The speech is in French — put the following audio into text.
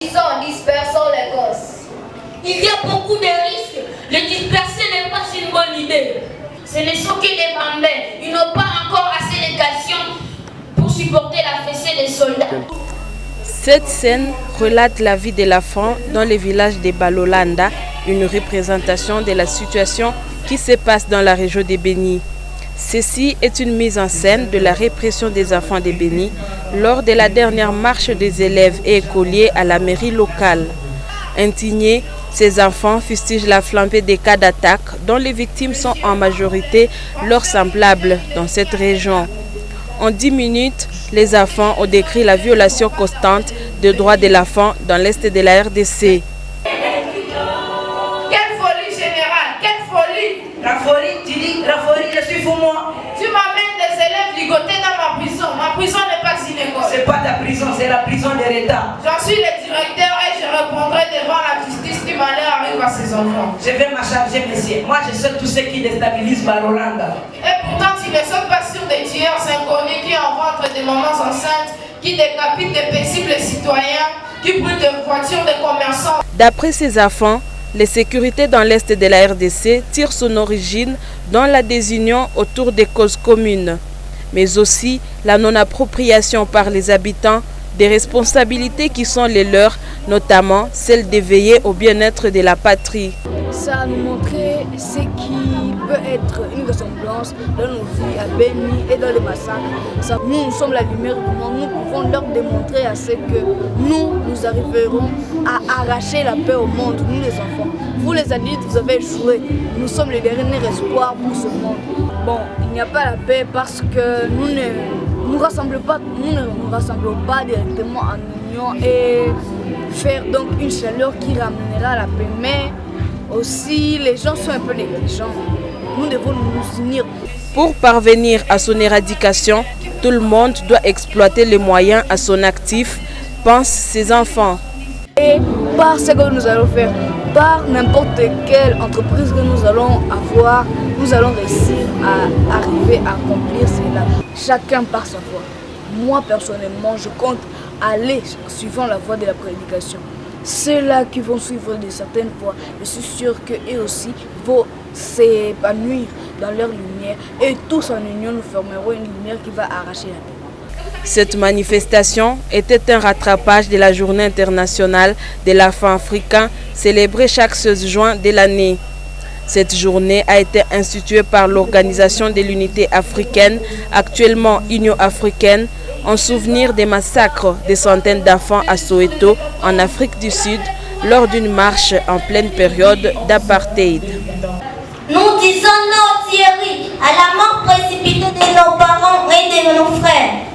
Dispersons les gosses. Il y a beaucoup de risques. Les disperser n'est pas une bonne idée. Ce ne sont que des bambins. Ils n'ont pas encore assez de calcium pour supporter la fessée des soldats. Cette scène relate la vie de l'enfant dans le village de Balolanda, une représentation de la situation qui se passe dans la région de Béni. Ceci est une mise en scène de la répression des enfants de Béni lors de la dernière marche des élèves et écoliers à la mairie locale. Indignés, ces enfants fustigent la flambée des cas d'attaque dont les victimes sont en majorité leurs semblables dans cette région. En 10 minutes, les enfants ont décrit la violation constante des droits de l'enfant dans l'est de la RDC. Quelle folie générale, quelle folie! La folie, tu dis, la folie, je suis fou moi. Tu m'amènes des élèves ligotés dans ma prison. Ma prison n'est pas une école. C'est pas ta prison, c'est la prison de l'État. J'en suis le directeur et je répondrai devant la justice si malheur arrive à ces enfants. Je vais m'en charger, monsieur. Moi, je sais tout ce qui déstabilise Balolanda. Et pourtant, tu ne sautes pas sur des tueurs inconnus qui envoient des mamans enceintes, qui décapitent des paisibles citoyens, qui brûlent des voitures des commerçants. D'après ces enfants, les sécurités dans l'est de la RDC tirent son origine dans la désunion autour des causes communes, mais aussi la non-appropriation par les habitants des responsabilités qui sont les leurs, notamment celle de veiller au bien-être de la patrie. Ça nous montrait ce qui peut être une ressemblance dans nos vies à Béni et dans les massacres. Nous sommes la lumière du monde, nous pouvons leur démontrer à ce que nous arriverons à arracher la paix au monde, nous les enfants. Vous les adultes, vous avez échoué. Nous sommes les derniers espoirs pour ce monde. Bon, il n'y a pas la paix parce que nous ne nous rassemblons pas directement en union et faire donc une chaleur qui ramènera la paix. Mais aussi, les gens sont un peu négligents. Nous devons nous unir. Pour parvenir à son éradication, tout le monde doit exploiter les moyens à son actif, pensent ses enfants. Et par ce que nous allons faire, par n'importe quelle entreprise que nous allons avoir, nous allons réussir à arriver à accomplir cela. Chacun par sa voie. Moi, personnellement, je compte aller suivant la voie de la prédication. Ceux-là qui vont suivre de certaines voies, je suis sûr qu'eux aussi vont s'épanouir dans leur lumière. Et tous en union, nous formerons une lumière qui va arracher la paix. Cette manifestation était un rattrapage de la Journée internationale de l'enfant africain célébrée chaque 16 juin de l'année. Cette journée a été instituée par l'Organisation de l'Unité africaine, actuellement Union africaine, en souvenir des massacres de centaines d'enfants à Soweto, en Afrique du Sud, lors d'une marche en pleine période d'apartheid. Nous disons non, Thierry, à la mort